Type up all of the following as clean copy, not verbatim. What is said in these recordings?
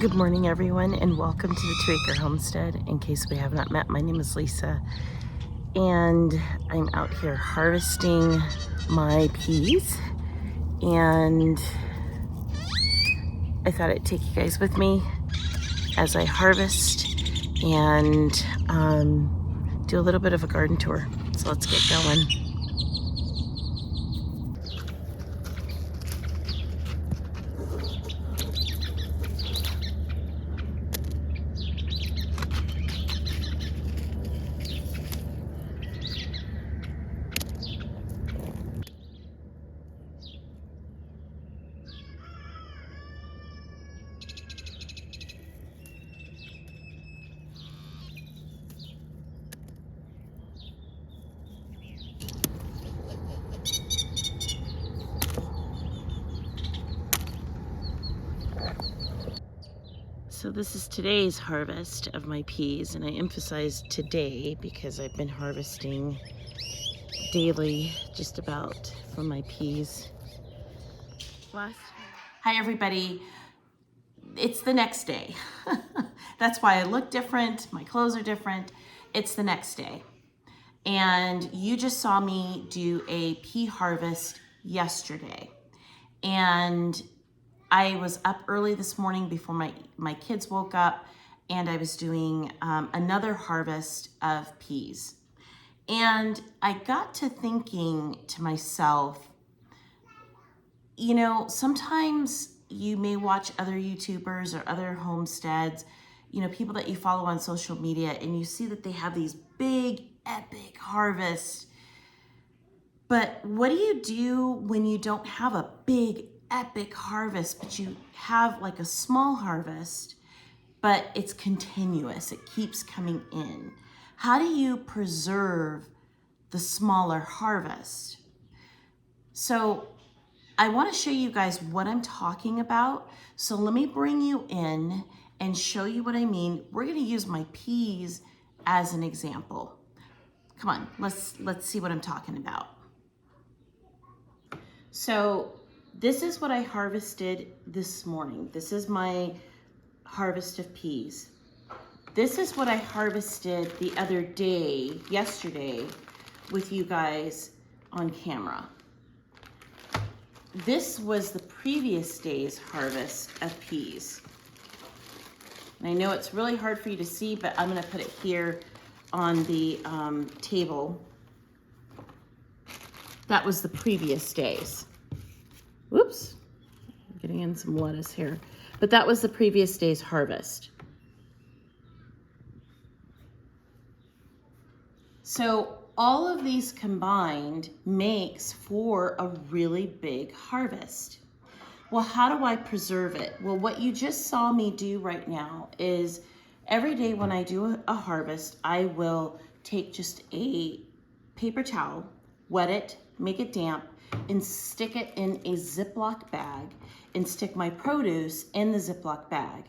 Good morning, everyone, and welcome to the 2 Acre Homestead. In case we have not met, my name is Lisa, and I'm out here harvesting my peas, and I thought I'd take you guys with me as I harvest and do a little bit of a garden tour. So let's get going. So this is today's harvest of my peas, and I emphasize today because I've been harvesting daily just about from my peas. Hi everybody, it's the next day. That's why I look different, my clothes are different. It's the next day. And you just saw me do a pea harvest yesterday. And I was up early this morning before my kids woke up, and I was doing another harvest of peas. And I got to thinking to myself, you know, sometimes you may watch other YouTubers or other homesteads, you know, people that you follow on social media, and you see that they have these big, epic harvests. But what do you do when you don't have a big, epic harvest, but you have like a small harvest, but it's continuous, it keeps coming in? How do you preserve the smaller harvest? So I want to show you guys what I'm talking about. So let me bring you in and show you what I mean. We're going to use my peas as an example. Come on, let's see what I'm talking about. So this is what I harvested this morning. This is my harvest of peas. This is what I harvested the other day, yesterday, with you guys on camera. This was the previous day's harvest of peas. And I know it's really hard for you to see, but I'm gonna put it here on the table. That was the previous days. Whoops, I'm getting in some lettuce here. But that was the previous day's harvest. So all of these combined makes for a really big harvest. Well, how do I preserve it? Well, what you just saw me do right now is every day when I do a harvest, I will take just a paper towel, wet it, make it damp, and stick it in a Ziploc bag and stick my produce in the Ziploc bag.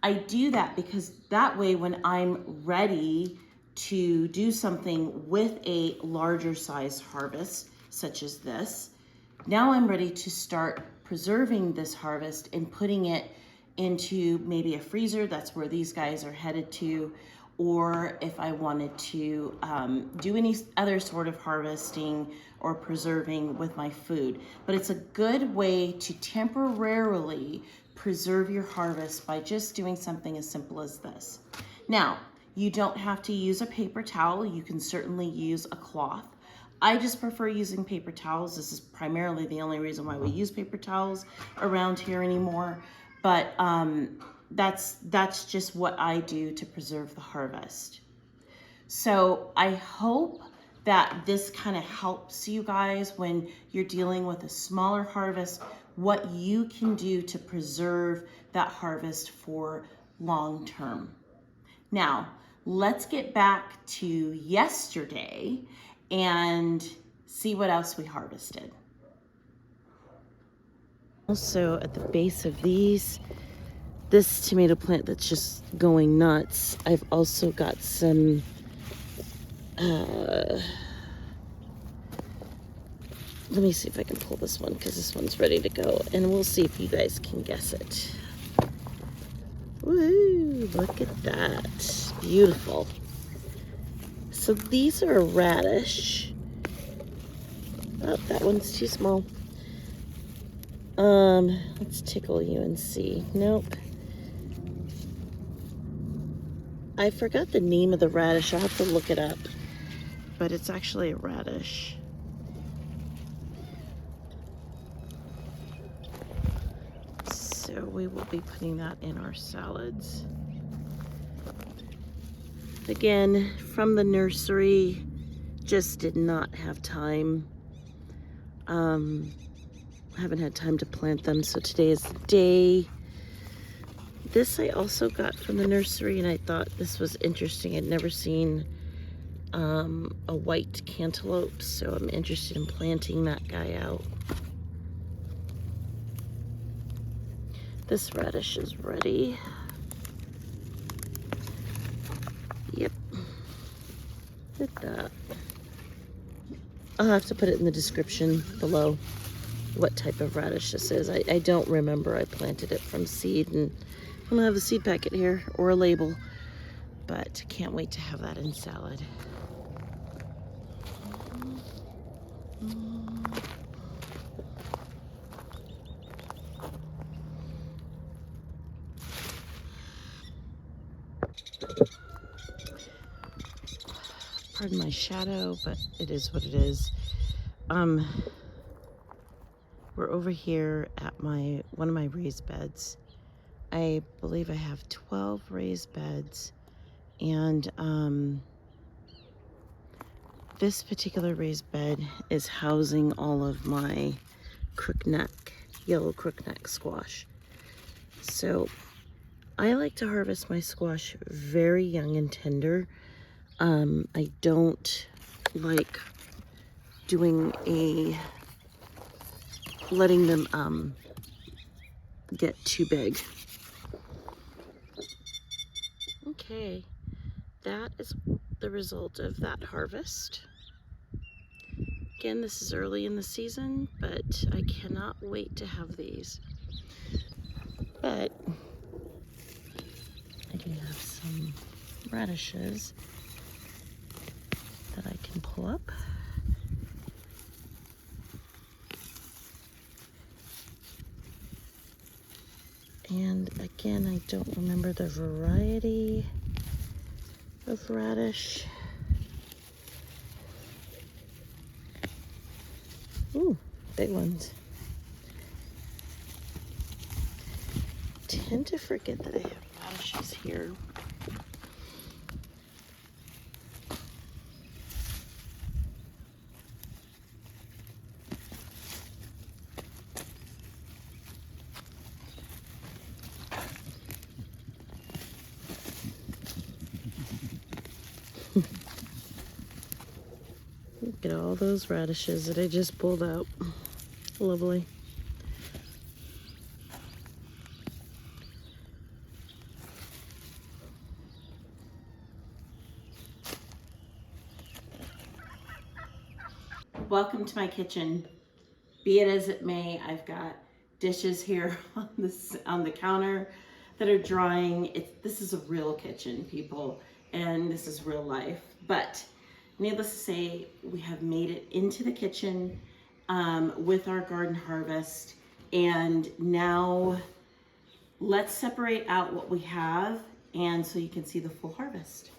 I do that because that way when I'm ready to do something with a larger size harvest, such as this, now I'm ready to start preserving this harvest and putting it into maybe a freezer. That's where these guys are headed to. Or if I wanted to do any other sort of harvesting or preserving with my food. But it's a good way to temporarily preserve your harvest by just doing something as simple as this. Now, you don't have to use a paper towel. You can certainly use a cloth. I just prefer using paper towels. This is primarily the only reason why we use paper towels around here anymore. But that's just what I do to preserve the harvest. So I hope that this kind of helps you guys when you're dealing with a smaller harvest, what you can do to preserve that harvest for long term. Now, let's get back to yesterday and see what else we harvested. Also at the base of this tomato plant that's just going nuts, I've also got some let me see if I can pull this one because this one's ready to go, and we'll see if you guys can guess it. Woo, look at that. Beautiful. So these are a radish. Oh, that one's too small. Let's tickle you and see. Nope. I forgot the name of the radish. I'll have to look it up. But it's actually a radish. So we will be putting that in our salads. Again, from the nursery, just did not have time. Haven't had time to plant them, so today is the day. This I also got from the nursery, and I thought this was interesting. I'd never seen a white cantaloupe, so I'm interested in planting that guy out. This radish is ready. Yep. Look at that. I'll have to put it in the description below what type of radish this is. I don't remember. I planted it from seed, and I don't have a seed packet here or a label, but can't wait to have that in salad. Pardon my shadow, but it is what it is. We're over here at one of my raised beds. I believe I have 12 raised beds, and this particular raised bed is housing all of my crookneck, yellow crookneck squash. So I like to harvest my squash very young and tender. I don't like letting them get too big. Okay, that is the result of that harvest. Again, this is early in the season, but I cannot wait to have these. But I do have some radishes that I can pull up. And again, I don't remember the variety of radish. Ooh, big ones. Tend to forget that I have radishes here. Look at all those radishes that I just pulled out. Lovely. Welcome to my kitchen. Be it as it may, I've got dishes here on the counter that are drying. This is a real kitchen, people, and this is real life. But needless to say, we have made it into the kitchen with our garden harvest, and now let's separate out what we have, and so you can see the full harvest.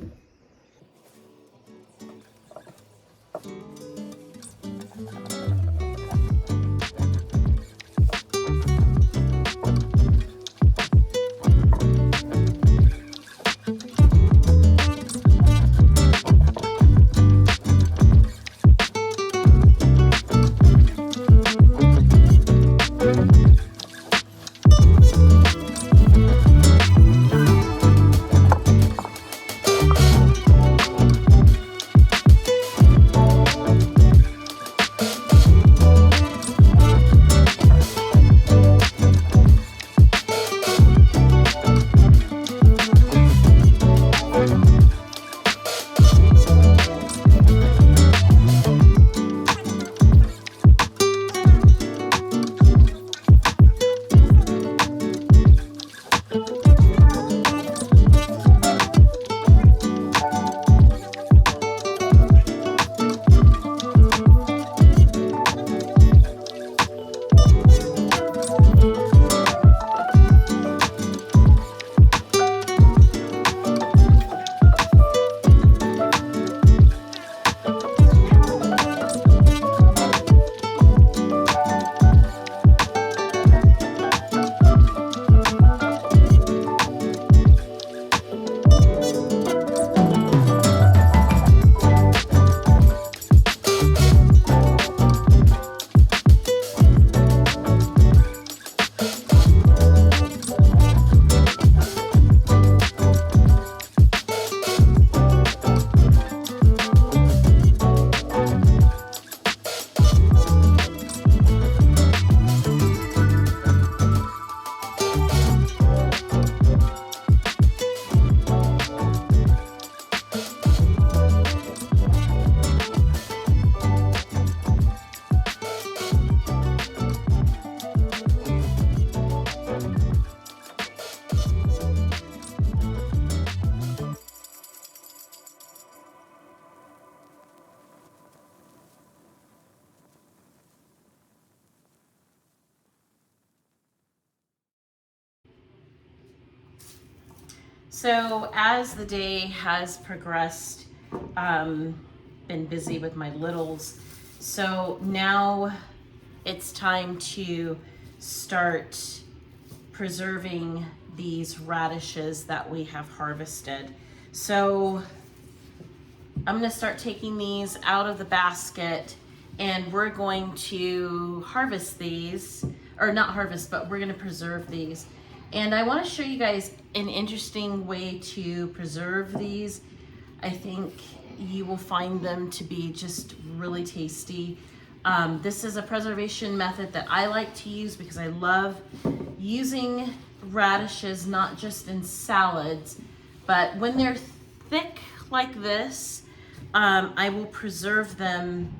So as the day has progressed, been busy with my littles. So now it's time to start preserving these radishes that we have harvested. So I'm gonna start taking these out of the basket, and we're going to harvest these, or not harvest, but we're gonna preserve these. And I wanna show you guys an interesting way to preserve these. I think you will find them to be just really tasty. This is a preservation method that I like to use because I love using radishes, not just in salads, but when they're thick like this, I will preserve them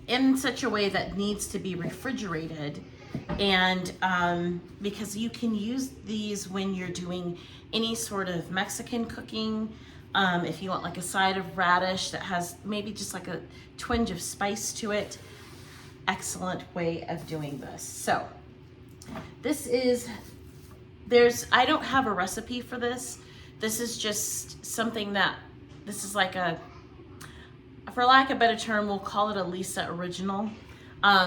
in such a way that needs to be refrigerated. And because you can use these when you're doing any sort of Mexican cooking, if you want like a side of radish that has maybe just like a twinge of spice to it, excellent way of doing this. So this is, I don't have a recipe for this. This is just something that, this is like a, for lack of a better term, we'll call it a Lisa original.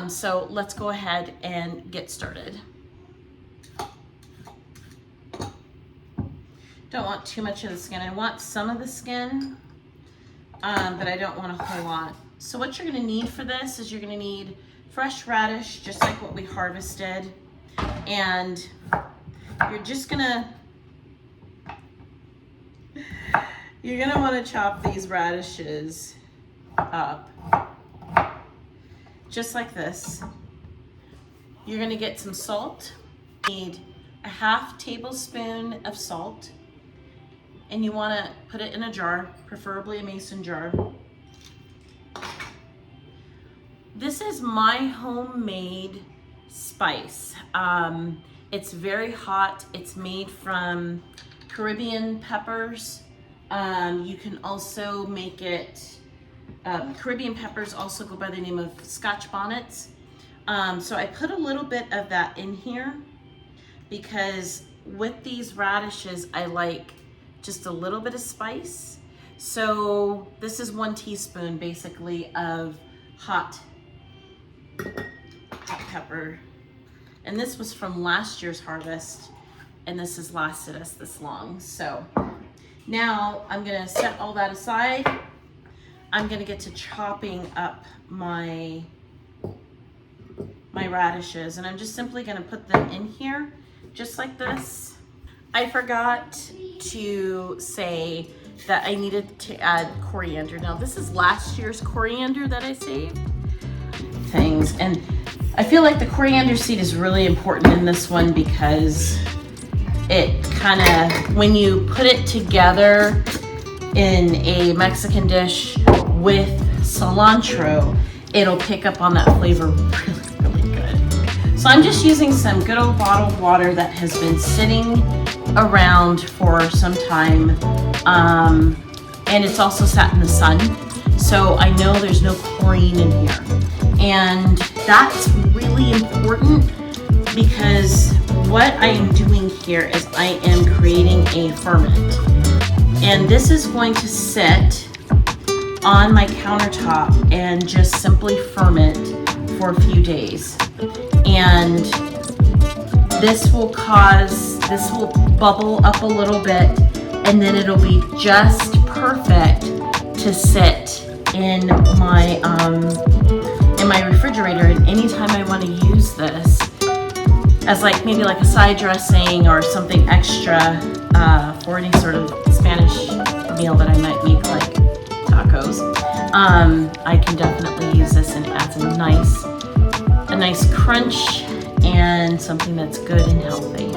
So let's go ahead and get started. Don't want too much of the skin. I want some of the skin, but I don't want a whole lot. So what you're gonna need for this is you're gonna need fresh radish, just like what we harvested. And you're just gonna, wanna chop these radishes up, just like this. You're gonna get some salt. You need a half tablespoon of salt, and you wanna put it in a jar, preferably a mason jar. This is my homemade spice. It's very hot. It's made from Caribbean peppers. You can also make it, Caribbean peppers also go by the name of Scotch bonnets. So I put a little bit of that in here because with these radishes, I like just a little bit of spice. So this is 1 teaspoon basically of hot pepper. And this was from last year's harvest, and this has lasted us this long. So now I'm gonna set all that aside. I'm gonna get to chopping up my radishes, and I'm just simply gonna put them in here, just like this. I forgot to say that I needed to add coriander. Now this is last year's coriander that I saved. Things, and I feel like the coriander seed is really important in this one because it kind of, when you put it together in a Mexican dish with cilantro, it'll pick up on that flavor really good. So I'm just using some good old bottled water that has been sitting around for some time, and it's also sat in the sun, so I know there's no chlorine in here. And that's really important because what I am doing here is I am creating a ferment. And this is going to sit on my countertop and just simply ferment for a few days. And this will bubble up a little bit, and then it'll be just perfect to sit in my refrigerator. And anytime I want to use this as like maybe like a side dressing or something extra for any sort of Spanish meal that I might make, like tacos, I can definitely use this, and it adds a nice crunch and something that's good and healthy.